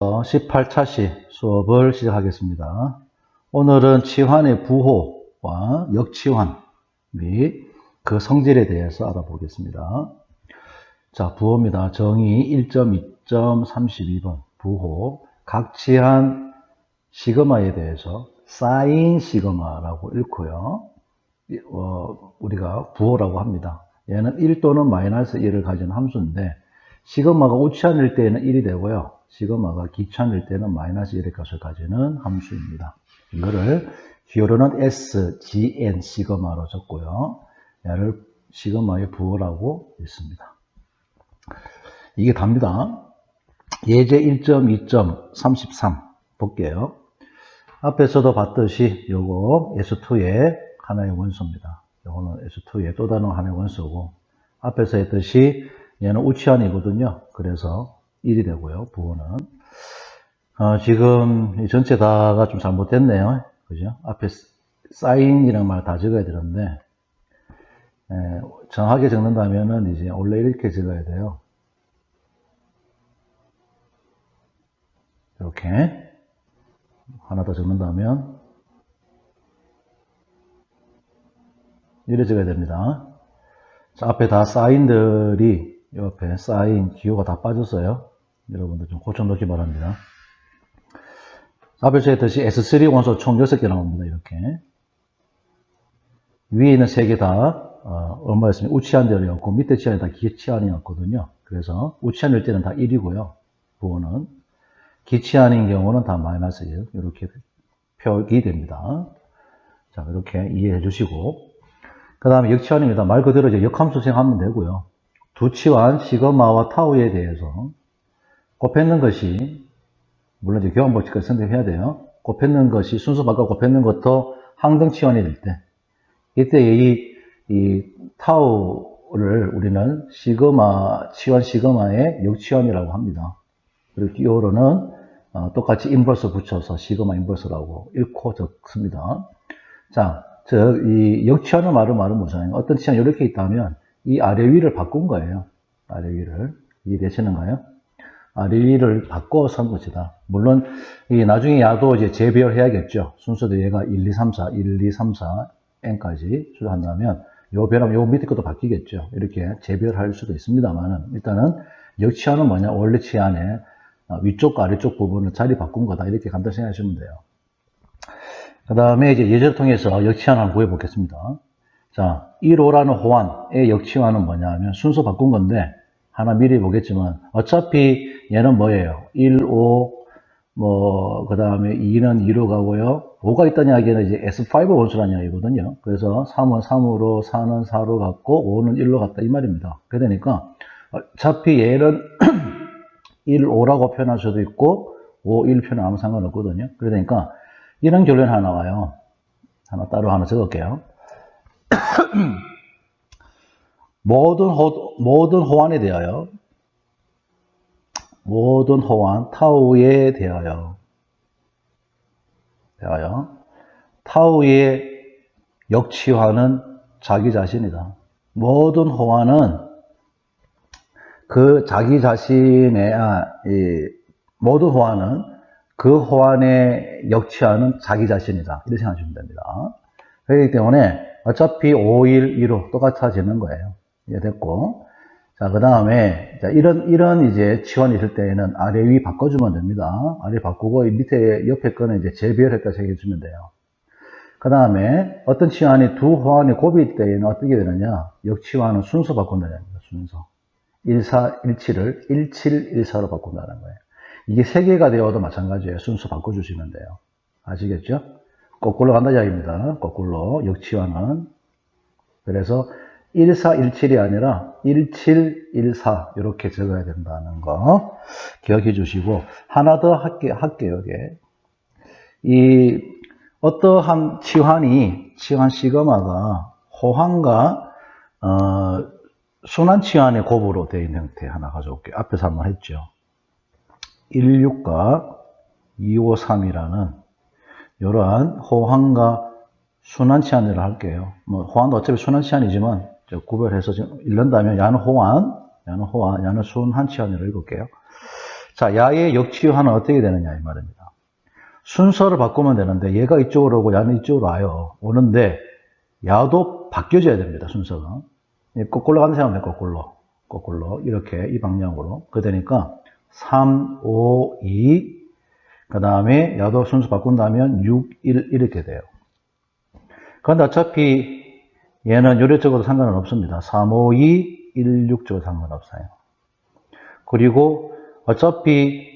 18차시 수업을 시작하겠습니다. 오늘은 치환의 부호와 역치환 및 그 성질에 대해서 알아보겠습니다. 자, 부호입니다. 정의 1.2.32번 부호 각 치환 시그마에 대해서 사인 시그마라고 읽고요. 우리가 부호라고 합니다. 얘는 1 또는 마이너스 1을 가진 함수인데 시그마가 우치환일 때에는 1이 되고요. 시그마가 기치환일 때는 마이너스 1의 값을 가지는 함수입니다. 이거를 기호로는 S, GN 시그마로 적고요. 얘를 시그마의 부호라고 읽습니다. 이게 답니다. 예제 1.2.33 볼게요. 앞에서도 봤듯이 요거 S2의 하나의 원소입니다. 요거는 S2의 또 다른 하나의 원소고 앞에서 했듯이 얘는 우치환이거든요. 그래서 1이 되고요. 부호는 지금 이 전체 다가 좀 잘못됐네요. 그죠? 앞에 사인이라는 말 다 적어야 되는데 정확하게 적는다면은 이제 원래 이렇게 적어야 돼요. 이렇게 하나 더 적는다면 이렇게 적어야 됩니다. 자, 앞에 다 사인들이 옆에 사인 기호가 다 빠졌어요. 여러분들 좀 고쳐놓기 바랍니다. 앞에서 했듯이 S3 원소 총 6개 나옵니다. 이렇게 위에 있는 3개 다 얼마였습니까? 우치환들이었고 밑에 치환이 다 기치환이었거든요. 그래서 우치환일 때는 다 1이고요. 부호는 기치환인 경우는 다 마이너스 1 이렇게 표기 됩니다. 자, 이렇게 이해해 주시고 그 다음에 역치환입니다. 말 그대로 이제 역함수 생각하면 되고요. 두 치환 시그마와 타우에 대해서 곱했는 것이 물론 이제 교환법칙까지 선택해야 돼요. 곱했는 것이 순서 바꿔 곱했는 것도 항등치환이 될 때 이때 이 타우를 우리는 시그마 치환 시그마의 역치환이라고 합니다. 그리고 기호로는 똑같이 인버스 붙여서 시그마 인버스라고 읽고 적습니다. 자, 이 역치환의 말은 뭐잖아요. 어떤 치환이 이렇게 있다면 이 아래 위를 바꾼 거예요. 아래 위를 이해되시는가요? 아래 위를 바꿔 선 것이다. 물론 이 나중에 야도 이제 재배열해야겠죠. 순서도 얘가 1, 2, 3, 4, 1, 2, 3, 4 n까지 수한다면 요 변하면 요 밑에 것도 바뀌겠죠. 이렇게 재배열할 수도 있습니다만은 일단은 역치환은 뭐냐? 원래 치환의 위쪽과 아래쪽 부분을 자리 바꾼 거다. 이렇게 간단히 생각하시면 돼요. 그 다음에 이제 예제를 통해서 역치환 한번 구해보겠습니다. 자, 1호라는 호환의 역치환은 뭐냐면 순서 바꾼 건데 하나 미리 보겠지만 어차피 얘는 뭐예요? 1, 5, 그 다음에 2는 2로 가고요. 5가 있다는 이야기는 이제 S5 원소라는 이야기거든요. 그래서 3은 3으로, 4는 4로 갔고, 5는 1로 갔다 이 말입니다. 그러니까 어차피 얘는 1, 5라고 표현할 수도 있고 5, 1 표현하면 상관없거든요. 그러니까 이런 결론이 하나 나와요. 따로 하나 적을게요. 모든 호환에 대하여 모든 호환 타우에 대하여 타우의 역치환은 자기 자신이다. 모든 호환은 그 자기 자신의 모든 호환은 그 호환의 역치환은 자기 자신이다. 이렇게 생각하시면 됩니다. 그렇기 때문에 어차피 5, 1, 2로 똑같아지는 거예요. 이해됐고. 자, 그 다음에, 이런 이제 치환이 있을 때에는 아래 위 바꿔주면 됩니다. 아래 바꾸고, 밑에 옆에 거는 이제 재배열했다 생각해주면 돼요. 그 다음에, 어떤 치환이 두 호환이 곱일 때에는 어떻게 되느냐? 역치환은 순서 바꾼다는 겁니다. 순서. 14, 17을 17, 14로 바꾼다는 거예요. 이게 3개가 되어도 마찬가지예요. 순서 바꿔주시면 돼요. 아시겠죠? 거꾸로 간다 이야기입니다. 거꾸로, 역치환은. 그래서 1417이 아니라 1714 이렇게 적어야 된다는 거 기억해 주시고 하나 더 할게요. 이게 이 어떠한 치환 시그마가 호환과 순환 치환의 곱으로 되어 있는 형태 하나 가져올게요. 앞에서 한번 했죠. 16과 253이라는 이러한 호환과 순환 치환을 할게요. 호환도 어차피 순환 치환이지만 구별해서 읽는다면 야는 호환, 야는 순환 치환을 읽을게요. 자, 야의 역치환은 어떻게 되느냐 이 말입니다. 순서를 바꾸면 되는데 얘가 이쪽으로 오고 야는 이쪽으로 와요. 오는데 야도 바뀌어져야 됩니다. 순서가. 거꾸로 가는 생각하면 거꾸로 이렇게 이 방향으로. 그러니까 3, 5, 2 그 다음에 야도 순서 바꾼다면 6, 1 이렇게 돼요. 그런데 어차피 얘는 요래적으로 상관은 없습니다. 3, 5, 2, 1, 6 적어도 상관없어요. 그리고 어차피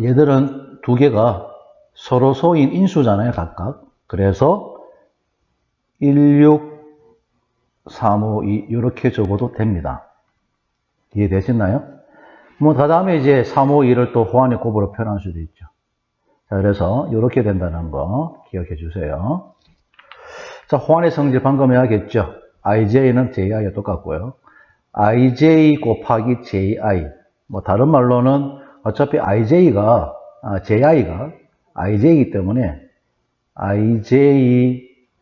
얘들은 두 개가 서로 소인 인수잖아요, 각각. 그래서 1, 6, 3, 5, 2 이렇게 적어도 됩니다. 이해되셨나요? 뭐 그 다음에 이제 3, 5, 2를 또 호환의 곱으로 표현할 수도 있죠. 자, 그래서 이렇게 된다는 거 기억해 주세요. 자, 호환의 성질 방금 해야겠죠. ij는 ji와 똑같고요. ij 곱하기 ji. 뭐 다른 말로는 어차피 ji가 ij이기 때문에 ij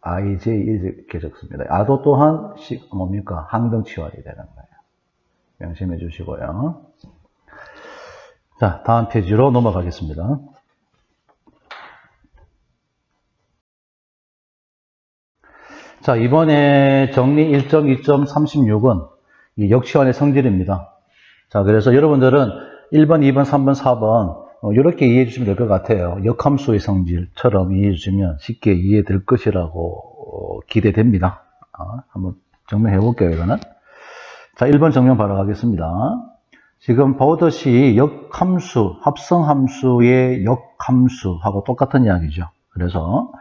이렇게 적습니다. 야도 또한 뭡니까? 항등치환이 되는 거예요. 명심해 주시고요. 자, 다음 페이지로 넘어가겠습니다. 자, 이번에 정리 1.2.36은 이 역치환의 성질입니다. 자, 그래서 여러분들은 1번, 2번, 3번, 4번 이렇게 이해해 주시면 될 것 같아요. 역함수의 성질처럼 이해해 주시면 쉽게 이해될 것이라고 기대됩니다. 한번 정리해 볼게요, 이거는. 자, 1번 정면 바로 가겠습니다. 지금 보듯이 역함수, 합성함수의 역함수하고 똑같은 이야기죠. 그래서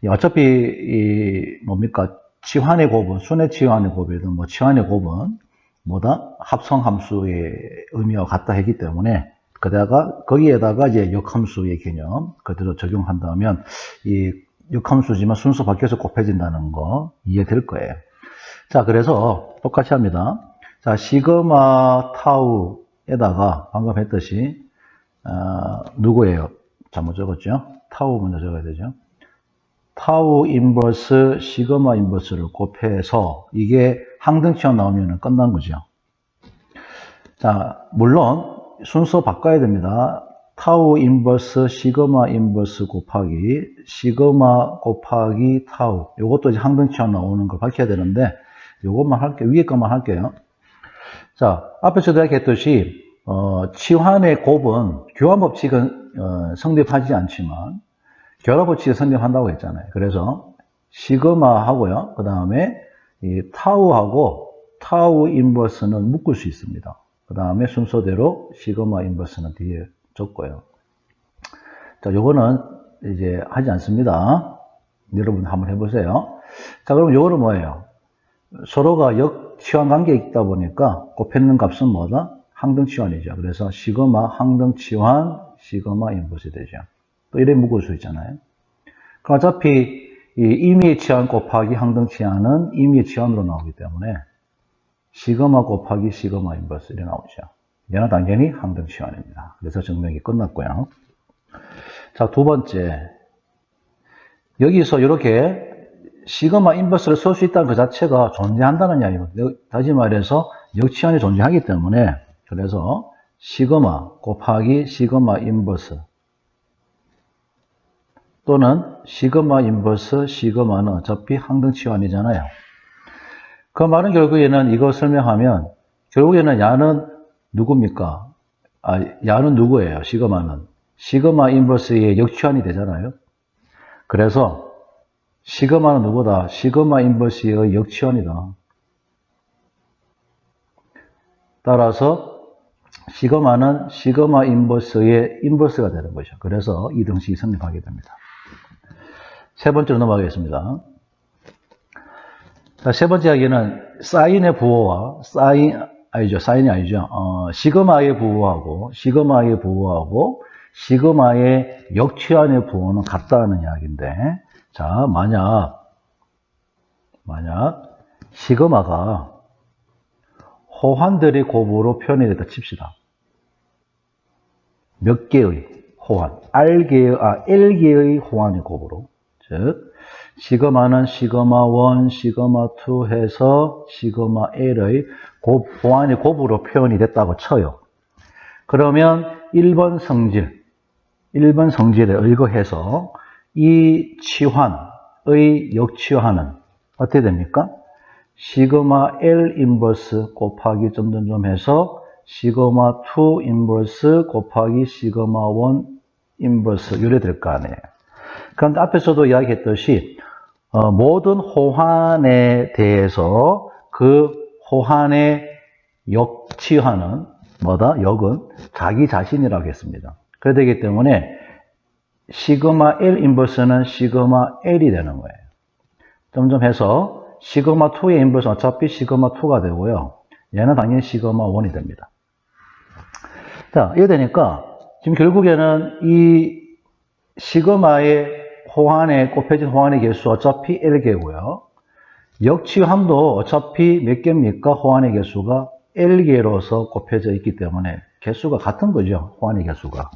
어차피 뭡니까? 치환의 곱은, 순회 치환의 곱이든 뭐 치환의 곱은 뭐다? 합성함수의 의미와 같다 했기 때문에 거기에다가 이제 역함수의 개념 그대로 적용한다면 이 역함수지만 순서 바뀌어서 곱해진다는 거 이해될 거예요. 자, 그래서 똑같이 합니다. 자, 시그마 타우에다가 방금 했듯이 누구예요? 잘못 적었죠? 타우 먼저 적어야 되죠. 타우 인버스 시그마 인버스를 곱해서 이게 항등치환 나오면 끝난 거죠. 자, 물론 순서 바꿔야 됩니다. 타우 인버스 시그마 인버스 곱하기 시그마 곱하기 타우. 요것도 이제 항등치환 나오는 걸 밝혀야 되는데 요것만 할게요. 위에 것만 할게요. 자, 앞에서도 얘기했듯이 치환의 곱은 교환 법칙은 성립하지 않지만 결합 법칙이 성립한다고 했잖아요. 그래서 시그마 하고요. 그 다음에 이 타우하고 타우 인버스는 묶을 수 있습니다. 그 다음에 순서대로 시그마 인버스는 뒤에 적고요. 자, 요거는 이제 하지 않습니다. 여러분 한번 해보세요. 자, 그럼 요거는 뭐예요? 서로가 역치환 관계에 있다 보니까 곱했는 값은 뭐다? 항등치환이죠. 그래서 시그마 항등치환 시그마 인버스 되죠. 또 이래 묶을 수 있잖아요. 그럼 어차피 이 임의의 치환 곱하기 항등치환은 임의의 치환으로 나오기 때문에 시그마 곱하기 시그마 인버스 이렇게 나오죠. 얘는 당연히 항등치환입니다. 그래서 증명이 끝났고요. 자, 두 번째. 여기서 이렇게 시그마 인버스를 쓸 수 있다는 그 자체가 존재한다는 이야기거든요. 다시 말해서 역치환이 존재하기 때문에 그래서 시그마 곱하기 시그마 인버스 또는 시그마 인버스 시그마는 어차피 항등치환이잖아요. 그 말은 결국에는 이거 설명하면 결국에는 야는 누굽니까? 야는 누구예요? 시그마는. 시그마 인버스의 역치환이 되잖아요. 그래서 시그마는 누구다? 시그마 인버스의 역치환이다. 따라서 시그마는 시그마 인버스의 인버스가 되는 것이죠. 그래서 이 등식이 성립하게 됩니다. 세 번째로 넘어가겠습니다. 자, 세 번째 이야기는 사인의 부호와 사인이 아니죠. 시그마의 부호하고 시그마의 역치환의 부호는 같다는 이야기인데, 자, 만약 시그마가 호환들의 곱으로 표현이 됐다 칩시다. 몇 개의 호환, L개의 호환의 곱으로. 즉, 시그마는 시그마 1, 시그마 2 해서 시그마 L의 호환의 곱으로 표현이 됐다고 쳐요. 그러면 1번 성질에 의거해서 이 치환의 역치환은 어떻게 됩니까? 시그마 L 인버스 곱하기 점점점 해서 시그마 2 인버스 곱하기 시그마 1 인버스 이래 될 거 아니에요. 그런데 앞에서도 이야기했듯이 모든 호환에 대해서 그 호환의 역치환은 뭐다? 역은 자기 자신이라고 했습니다. 그래 되기 때문에 시그마 L 인버스는 시그마 L이 되는 거예요. 점점 해서 시그마 2의 인버스는 어차피 시그마 2가 되고요. 얘는 당연히 시그마 1이 됩니다. 자, 이래 되니까 지금 결국에는 이 시그마의 호환에 곱해진 호환의 개수 어차피 L개고요. 역치환도 어차피 몇 개입니까? 호환의 개수가 L개로서 곱해져 있기 때문에 개수가 같은 거죠. 호환의 개수가.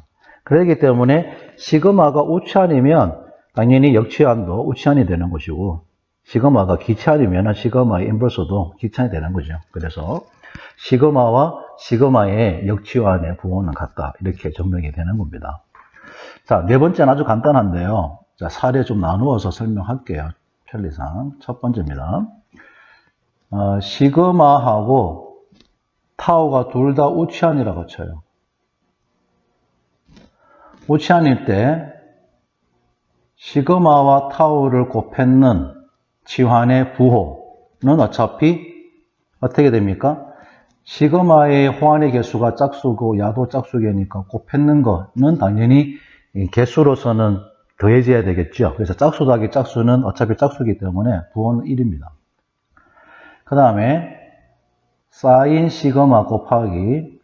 그렇기 때문에 시그마가 우치환이면 당연히 역치환도 우치환이 되는 것이고 시그마가 기치환이면 시그마의 인버스도 기치환이 되는 거죠. 그래서 시그마와 시그마의 역치환의 부호는 같다. 이렇게 증명이 되는 겁니다. 자, 네 번째는 아주 간단한데요. 자, 사례 좀 나누어서 설명할게요. 편리상. 첫 번째입니다. 시그마하고 타우가 둘 다 우치환이라고 쳐요. 우치환일 때 시그마와 타우를 곱했는 치환의 부호는 어차피 어떻게 됩니까? 시그마의 호환의 개수가 짝수고 야도 짝수개니까 곱했는 거는 당연히 개수로서는 더해져야 되겠죠. 그래서 짝수 더하기 짝수는 어차피 짝수이기 때문에 부호는 1입니다. 그 다음에 사인 시그마 곱하기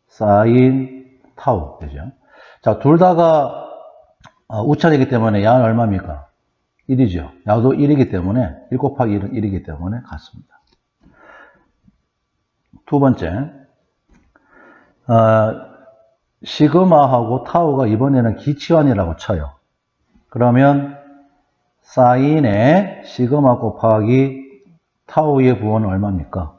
사인 타우 되죠. 자, 둘 다가 우차이기 때문에 야는 얼마입니까? 1이죠. 야도 1이기 때문에 1 곱하기 1은 1이기 때문에 같습니다. 두 번째, 시그마하고 타우가 이번에는 기치환이라고 쳐요. 그러면 사인의 시그마 곱하기 타우의 부호는 얼마입니까?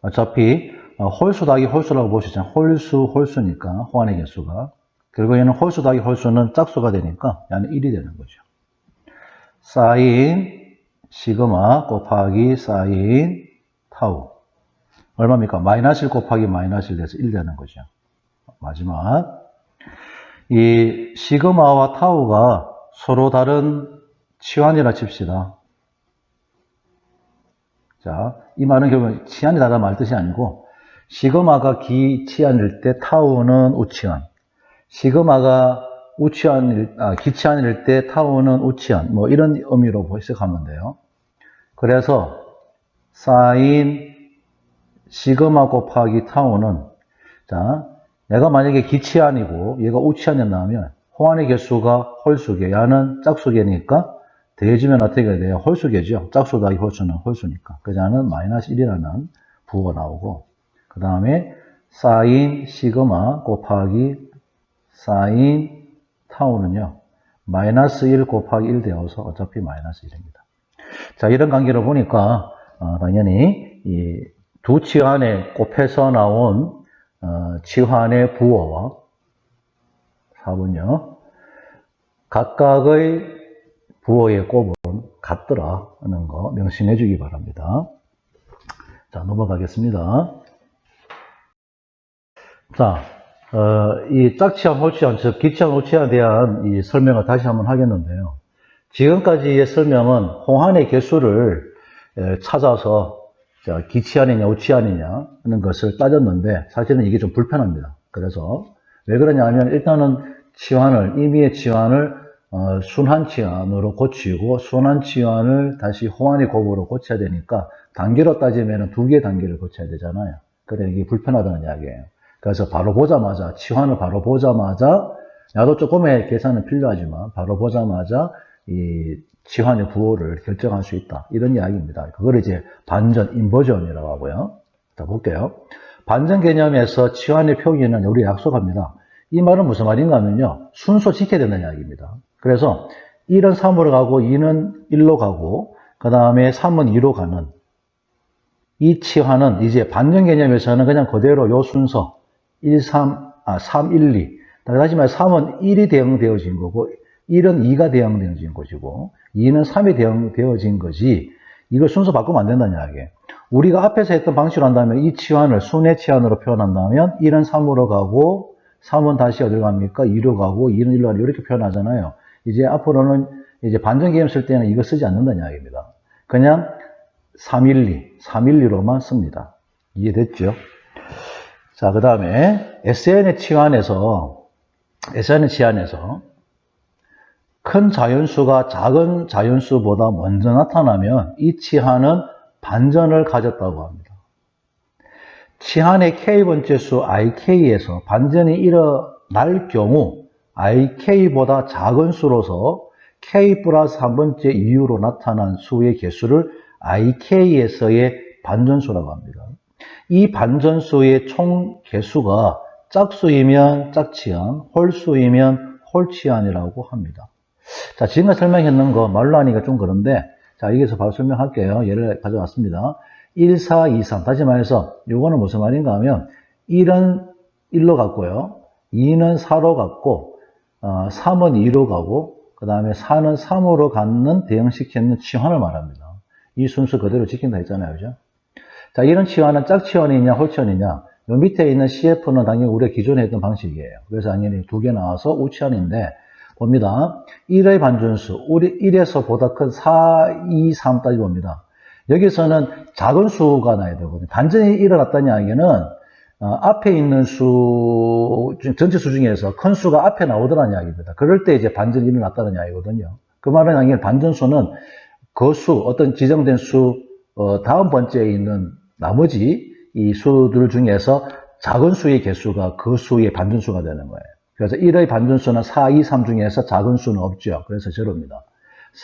어차피 홀수 더하기 홀수라고 보시잖아요. 홀수니까 호환의 개수가. 그리고 얘는 홀수 더하기 홀수는 짝수가 되니까 얘는 1이 되는 거죠. 사인 시그마 곱하기 사인 타우 얼마입니까? 마이너스 1 곱하기 마이너스 1 돼서 1 되는 거죠. 마지막 이 시그마와 타우가 서로 다른 치환이라 칩시다. 자, 이 말은 결국 치환이 다르다 말 뜻이 아니고 시그마가 기치환일 때 타우는 우치환, 시그마가 기치환일 때 타우는 우치환, 뭐 이런 의미로 해석하면 돼요. 그래서 사인 시그마 곱하기 타우는 자, 내가 만약에 기치환이고 얘가 우치환이었다면 호환의 개수가 홀수개, 야는 짝수개니까 더해지면 어떻게 돼요? 홀수개죠. 짝수 더하기 홀수는 홀수니까. 그래서 야는 마이너스 1이라는 부호가 나오고 그 다음에 사인 시그마 곱하기 사인 타우는요. 마이너스 1 곱하기 1 되어서 어차피 마이너스 1입니다. 자, 이런 관계로 보니까 당연히 이 두 치환에 곱해서 나온 치환의 부호와 4번요. 각각의 부호의 곱은 같더라는 거 명심해 주기 바랍니다. 자, 넘어가겠습니다. 자, 이 짝치환, 홀치환, 즉 기치환, 우치환에 대한 이 설명을 다시 한번 하겠는데요. 지금까지의 설명은 호환의 개수를 찾아서 기치환이냐 우치환이냐 하는 것을 따졌는데 사실은 이게 좀 불편합니다. 그래서 왜 그러냐면 일단은 치환을 임의의 치환을 순환치환으로 고치고 순환치환을 다시 호환의 곱으로 고쳐야 되니까 단계로 따지면 두 개의 단계를 고쳐야 되잖아요. 그래 이게 불편하다는 이야기예요. 그래서 바로 보자마자 치환을 바로 보자마자 나도 조금의 계산은 필요하지만 바로 보자마자 이 치환의 부호를 결정할 수 있다. 이런 이야기입니다. 그걸 이제 반전, 인버전이라고 하고요. 자, 볼게요. 반전 개념에서 치환의 표기는 우리 약속합니다. 이 말은 무슨 말인가 하면요. 순서 지켜야 된다는 이야기입니다. 그래서 1은 3으로 가고 2는 1로 가고 그 다음에 3은 2로 가는 이 치환은 이제 반전 개념에서는 그냥 그대로 요 순서 3, 1, 2. 다시 말해 3은 1이 대응되어진 거고 1은 2가 대응되어진 것이고 2는 3이 대응되어진 거지 이걸 순서 바꾸면 안 된다는 이야기예요. 우리가 앞에서 했던 방식으로 한다면 이 치환을 순회 치환으로 표현한다면 1은 3으로 가고 3은 다시 어디로 갑니까? 2로 가고 2는 1로 가고 이렇게 표현하잖아요. 이제 앞으로는 이제 반전 개념 쓸 때는 이거 쓰지 않는다는 이야기입니다. 그냥 312, 312로만 씁니다. 이해됐죠? 자, 그 다음에 SN의 치환에서 큰 자연수가 작은 자연수보다 먼저 나타나면 이 치환은 반전을 가졌다고 합니다. 치환의 k번째 수 ik에서 반전이 일어날 경우 ik보다 작은 수로서 k 플러스 한 번째 이유로 나타난 수의 개수를 ik에서의 반전수라고 합니다. 이 반전수의 총 개수가 짝수이면 짝치환, 홀수이면 홀치환이라고 합니다. 자, 지금까지 설명했는 거 말로 하니까 좀 그런데 자, 여기서 바로 설명할게요. 예를 가져왔습니다. 1, 4, 2, 3. 다시 말해서 이거는 무슨 말인가 하면 1은 1로 갔고요. 2는 4로 갔고 3은 2로 가고 그 다음에 4는 3으로 갖는 대응시키는 치환을 말합니다. 이 순서 그대로 지킨다 했잖아요. 그죠? 자, 이런 치환은 짝치환이냐 홀치환이냐 요 밑에 있는 CF는 당연히 우리가 기존에 했던 방식이에요. 그래서 당연히 두 개 나와서 우치환인데 봅니다. 1의 반전수, 1에서 보다 큰 4, 2, 3 따져봅니다. 여기서는 작은 수가 나야 되거든요. 반전이 일어났다는 이야기는 앞에 있는 수, 전체 수 중에서 큰 수가 앞에 나오더라는 이야기입니다. 그럴 때 이제 반전이 일어났다는 이야기거든요. 그 말은 당연히 반전수는 그 수, 어떤 지정된 수, 다음 번째에 있는 나머지 이 수들 중에서 작은 수의 개수가 그 수의 반전수가 되는 거예요. 그래서 1의 반전수는 4, 2, 3 중에서 작은 수는 없죠. 그래서 저럽니다.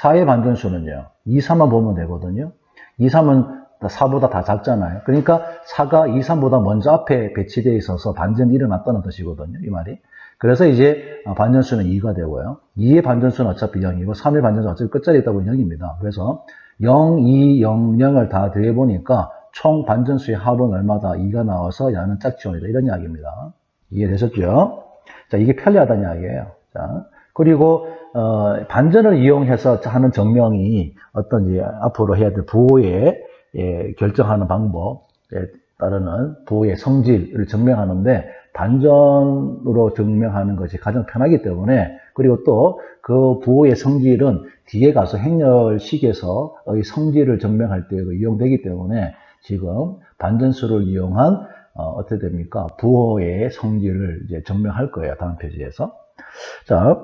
4의 반전수는요. 2, 3만 보면 되거든요. 2, 3은 4보다 다 작잖아요. 그러니까 4가 2, 3보다 먼저 앞에 배치되어 있어서 반전이 일어났다는 뜻이거든요. 이 말이. 그래서 이제 반전수는 2가 되고요. 2의 반전수는 어차피 0이고 3의 반전수는 어차피 끝자리에 있다고 0입니다. 그래서 0, 2, 0, 0을 다 더해보니까 총 반전수의 합은 얼마다? 2가 나와서 야는 짝지원이다. 이런 이야기입니다. 이해되셨죠? 자, 이게 편리하다는 이야기예요. 자, 그리고 반전을 이용해서 하는 증명이 어떤 이제 앞으로 해야 될 부호의 결정하는 방법에 따르는 부호의 성질을 증명하는데 반전으로 증명하는 것이 가장 편하기 때문에 그리고 또 그 부호의 성질은 뒤에 가서 행렬식에서의 성질을 증명할 때 이용되기 때문에 지금 반전수를 이용한 어떻게 됩니까? 부호의 성질을 이제 증명할 거예요. 다음 페이지에서. 자,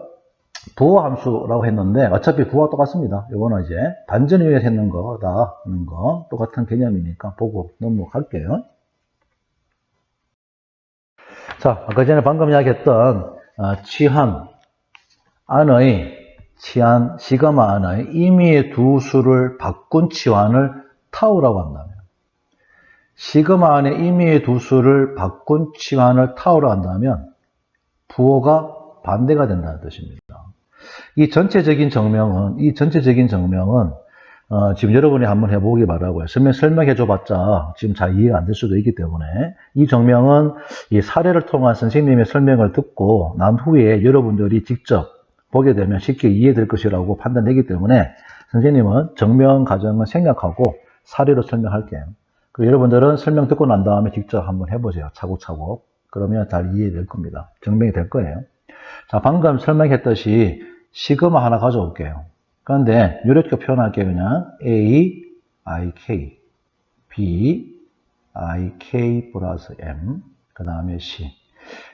부호 함수라고 했는데 어차피 부호가 똑같습니다. 이거는 이제 반전을 위해서 했는 거다 하는 거 똑같은 개념이니까 보고 넘어갈게요. 자, 아까 전에 방금 이야기했던 치환 시그마 안의 임의의 두 수를 바꾼 치환을 타우라고 한다면 시그마 안의 임의의 두 수를 바꾼 치환을 타우라고 한다면 부호가 반대가 된다는 뜻입니다. 이 전체적인 증명은 지금 여러분이 한번 해보기 바라고요. 설명해줘봤자 지금 잘 이해가 안 될 수도 있기 때문에 이 증명은 이 사례를 통한 선생님의 설명을 듣고 난 후에 여러분들이 직접 보게 되면 쉽게 이해될 것이라고 판단되기 때문에 선생님은 증명 과정을 생략하고 사례로 설명할게요. 그리고 여러분들은 설명 듣고 난 다음에 직접 한번 해보세요. 차곡차곡. 그러면 잘 이해될 겁니다. 증명이 될 거예요. 자, 방금 설명했듯이 시그마 하나 가져올게요. 그런데 이렇게 표현할게요. 그냥 A, IK, B, IK 플러스 M, 그 다음에 C.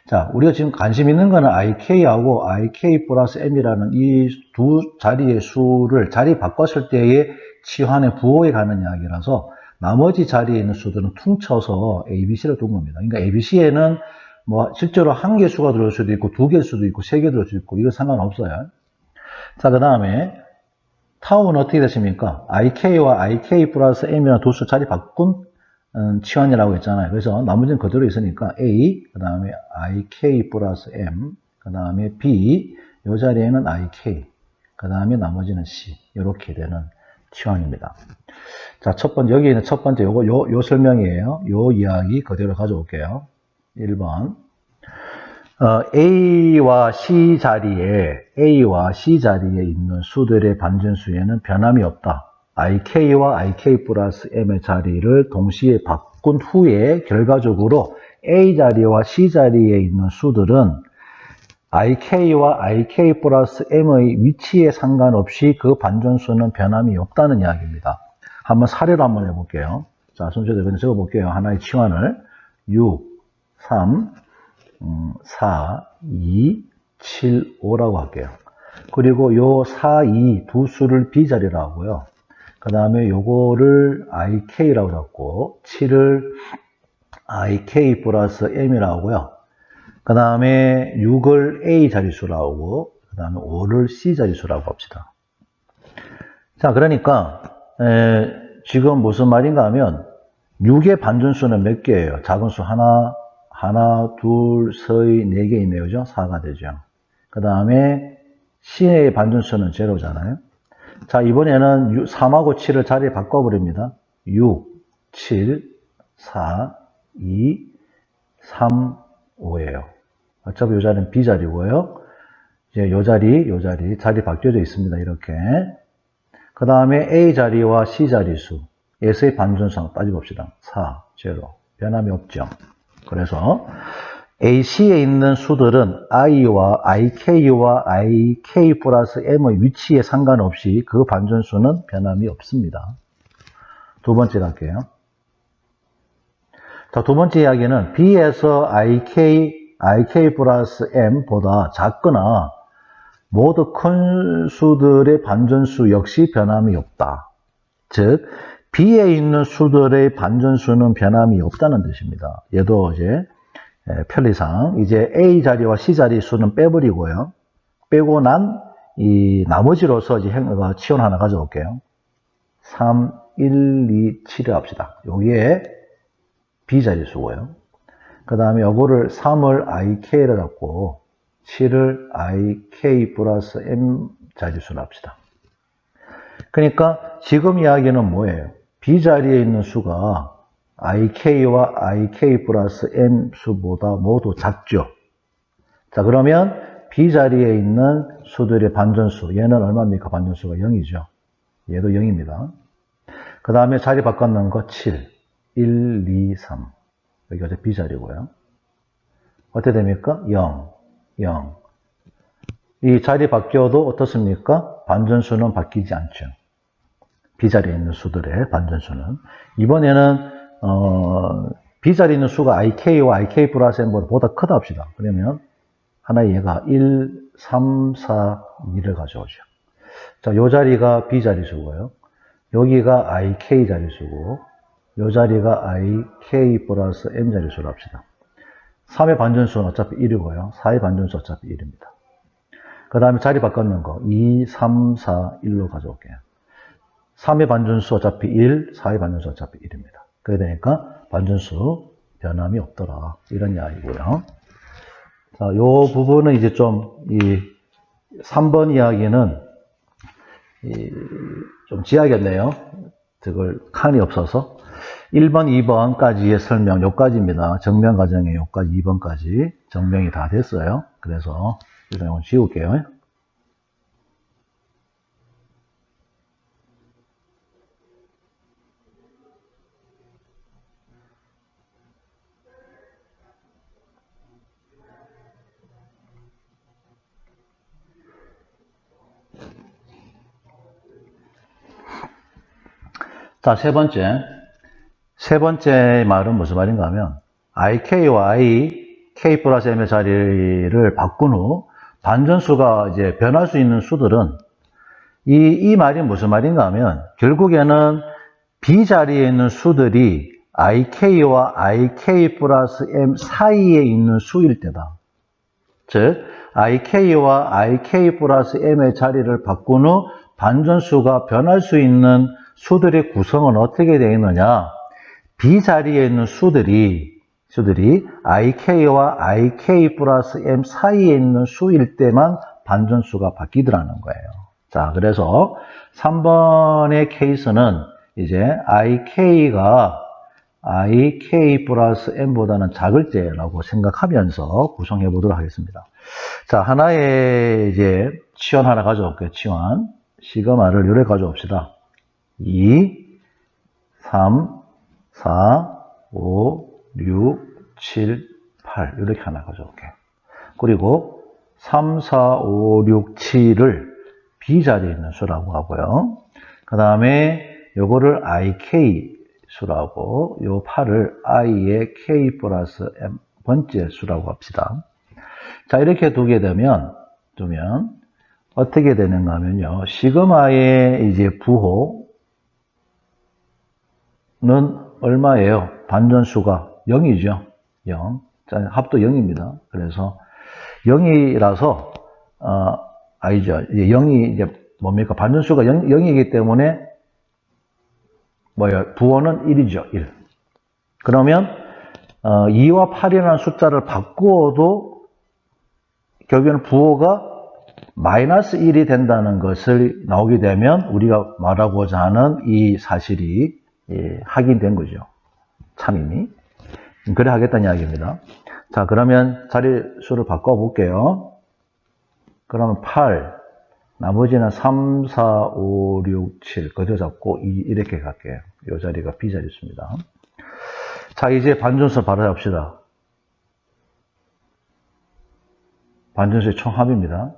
자, 우리가 지금 관심 있는 거는 IK하고 IK 플러스 M이라는 이 두 자리의 수를 자리 바꿨을 때의 치환의 부호에 가는 이야기라서 나머지 자리에 있는 수들은 퉁쳐서 ABC를 둔 겁니다. 그러니까 ABC에는 뭐 실제로 한 개 수가 들어올 수도 있고 두 개일 수도 있고 세 개 들어올 수도 있고 이건 상관없어요. 자, 그 다음에 타우는 어떻게 되십니까? IK와 IK 플러스 M이라는 두 수 자리 바꾼 치환이라고 했잖아요. 그래서 나머지는 그대로 있으니까 A, 그 다음에 IK 플러스 M, 그 다음에 B, 이 자리에는 IK, 그 다음에 나머지는 C. 이렇게 되는 치환입니다. 자, 여기 있는 첫 번째, 요 설명이에요. 요 이야기 그대로 가져올게요. 1번. A와 C 자리에 있는 수들의 반전수에는 변함이 없다. IK와 IK 플러스 M의 자리를 동시에 바꾼 후에 결과적으로 A 자리와 C 자리에 있는 수들은 IK와 IK 플러스 M의 위치에 상관없이 그 반전수는 변함이 없다는 이야기입니다. 한번 사례로 한번 해볼게요. 자, 순서대로 그냥 적어볼게요. 하나의 치환을 6, 3, 4, 2, 7, 5라고 할게요. 그리고 요 4, 2 두 수를 B자리로 하고요. 그 다음에 요거를 IK라고 잡고 7을 IK 플러스 M이라고 하고요. 그 다음에 6을 A 자릿수로 하고 그 다음에 5를 C 자릿수라고 합시다. 자, 그러니까 지금 무슨 말인가 하면 6의 반전수는 몇 개예요? 작은 수 하나, 둘, 셋, 4개 있네요. 그죠? 4가 되죠. 그 다음에 C의 반전수는 제로잖아요. 자, 이번에는 3하고 7을 자리에 바꿔버립니다. 6, 7, 4, 2, 3, 5예요. 어차피 이 자리는 B자리고요. 이제 이 자리 바뀌어져 있습니다. 이렇게. 그 다음에 A 자리와 C 자리수. S의 반전수 따지고 봅시다. 4, 제로. 변함이 없죠. 그래서 AC에 있는 수들은 IK와 IK 플러스 M의 위치에 상관없이 그 반전수는 변함이 없습니다. 두 번째 갈게요. 자, 두 번째 이야기는 B에서 IK 플러스 M보다 작거나 모두 큰 수들의 반전수 역시 변함이 없다. 즉, B에 있는 수들의 반전수는 변함이 없다는 뜻입니다. 얘도 이제 편리상 이제 A 자리와 C 자리 수는 빼버리고요. 빼고 난 이 나머지로서 이제 치원 하나 가져올게요. 3, 1, 2, 7을 합시다. 여기에 B 자리 수고요. 그 다음에 요거를 3을 IK를 갖고 7을 IK 플러스 M 자리 수를 합시다. 그러니까 지금 이야기는 뭐예요? B 자리에 있는 수가 IK와 IK 플러스 M 수보다 모두 작죠. 자, 그러면 B 자리에 있는 수들의 반전수, 얘는 얼마입니까? 반전수가 0이죠. 얘도 0입니다. 그 다음에 자리 바꿨는 거 7, 1, 2, 3. 여기가 이제 B 자리고요. 어떻게 됩니까? 0, 0. 이 자리 바뀌어도 어떻습니까? 반전수는 바뀌지 않죠. B 자리에 있는 수들의 반전수는. 이번에는 B 자리에 있는 수가 IK와 IK 플러스 M보다 크다 합시다. 그러면 하나의 얘가 1, 3, 4, 2를 가져오죠. 자, 요 자리가 B 자리수고요. 여기가 IK 자리수고, 요 자리가 IK 플러스 M 자리수로 합시다. 3의 반전수는 어차피 1이고요. 4의 반전수 어차피 1입니다. 그 다음에 자리 바꿨는 거 2, 3, 4, 1로 가져올게요. 3의 반전수 어차피 1, 4의 반전수 어차피 1입니다. 그래 되니까 반전수 변함이 없더라. 이런 이야기고요. 자, 요 부분은 이제 좀, 3번 이야기는, 좀 지야겠네요. 그걸 칸이 없어서. 1번, 2번까지의 설명, 요까지입니다. 정명 과정에 요까지, 2번까지 정명이 다 됐어요. 그래서, 일단 이건 지울게요. 자, 세 번째 말은 무슨 말인가 하면, IK와 IK 플러스 M의 자리를 바꾼 후, 반전수가 이제 변할 수 있는 수들은, 이 말이 무슨 말인가 하면, 결국에는 B 자리에 있는 수들이 IK와 IK 플러스 M 사이에 있는 수일 때다. 즉, IK와 IK 플러스 M의 자리를 바꾼 후, 반전수가 변할 수 있는 수들의 구성은 어떻게 되어 있느냐? B 자리에 있는 수들이 IK와 IK 플러스 M 사이에 있는 수일 때만 반전수가 바뀌더라는 거예요. 자, 그래서 3번의 케이스는 이제 IK가 I, K 플러스 M보다는 작을 때라고 생각하면서 구성해 보도록 하겠습니다. 자, 하나의 이제 치환 하나 가져올게요. 치환. 시그마를 요래 가져옵시다. 2, 3, 4, 5, 6, 7, 8 이렇게 하나 가져올게요. 그리고 3, 4, 5, 6, 7을 B자리에 있는 수라고 하고요. 그 다음에 요거를 IK 수라고 요 8을 I의 K 플러스 M 번째 수라고 합시다. 자, 이렇게 두게 되면 어떻게 되는가 하면요. 시그마의 이제 부호는 얼마예요? 반전수가 0이죠. 0. 자, 합도 0입니다. 그래서 0이라서, 아니죠. 0이 이제 뭡니까? 반전수가 0이기 때문에, 부호는 1이죠. 1. 그러면, 2와 8이라는 숫자를 바꾸어도, 결국에는 부호가 마이너스 1이 된다는 것을 나오게 되면, 우리가 말하고자 하는 이 사실이 확인된 거죠. 참임이. 그래 하겠다는 이야기입니다. 자, 그러면 자리수를 바꿔볼게요. 그러면 8, 나머지는 3, 4, 5, 6, 7 그대로 잡고 2 이렇게 갈게요. 이 자리가 B자리수입니다. 자, 이제 반전수 바로 잡시다. 반전수의 총합입니다.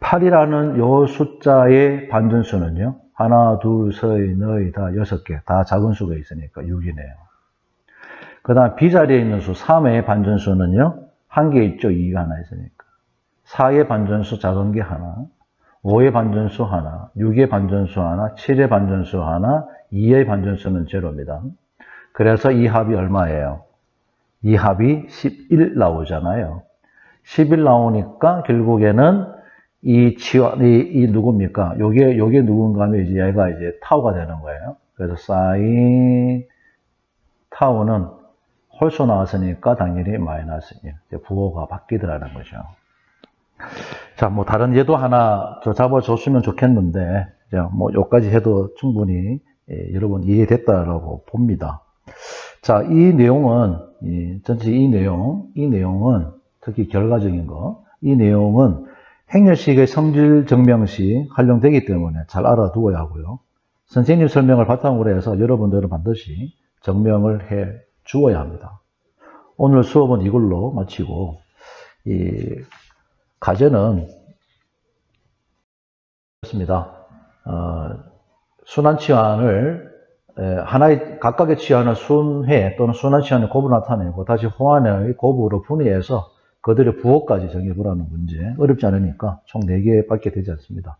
8이라는 요 숫자의 반전수는요. 하나, 둘, 셋, 넷, 다 6개. 다 작은 수가 있으니까 6이네요. 그 다음 B자리에 있는 수 3의 반전수는요. 한 개 있죠. 2가 하나 있으니까. 4의 반전수 작은 게 하나, 5의 반전수 하나, 6의 반전수 하나, 7의 반전수 하나, 2의 반전수는 제로입니다. 그래서 이 합이 얼마예요? 이 합이 11 나오잖아요. 11 나오니까 결국에는 이 누굽니까? 요게 누군가 하면 이제 얘가 이제 타우가 되는 거예요. 그래서 사인 타우는 홀수 나왔으니까 당연히 마이너스 1. 이제 부호가 바뀌더라는 거죠. 자, 뭐 다른 예도 하나 더 잡아줬으면 좋겠는데, 뭐 요까지 해도 충분히 여러분 이해됐다라고 봅니다. 자, 이 내용은 전체 이 내용은 특히 결과적인 거, 이 내용은 행렬식의 성질 증명 시 활용되기 때문에 잘 알아두어야 하고요. 선생님 설명을 바탕으로 해서 여러분들은 반드시 증명을 해 주어야 합니다. 오늘 수업은 이걸로 마치고, 과제는 그렇습니다. 순환 치환을 하나의 각각의 치환을 순회 또는 순환 치환의 곱으로 나타내고 다시 호환의 곱으로 분해해서 그들의 부호까지 정해보라는 문제. 어렵지 않으니까 총 4개밖에 되지 않습니다.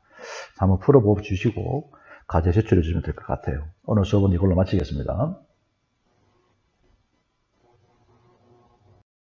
한번 풀어보시고 과제 제출해 주시면 될 것 같아요. 오늘 수업은 이걸로 마치겠습니다.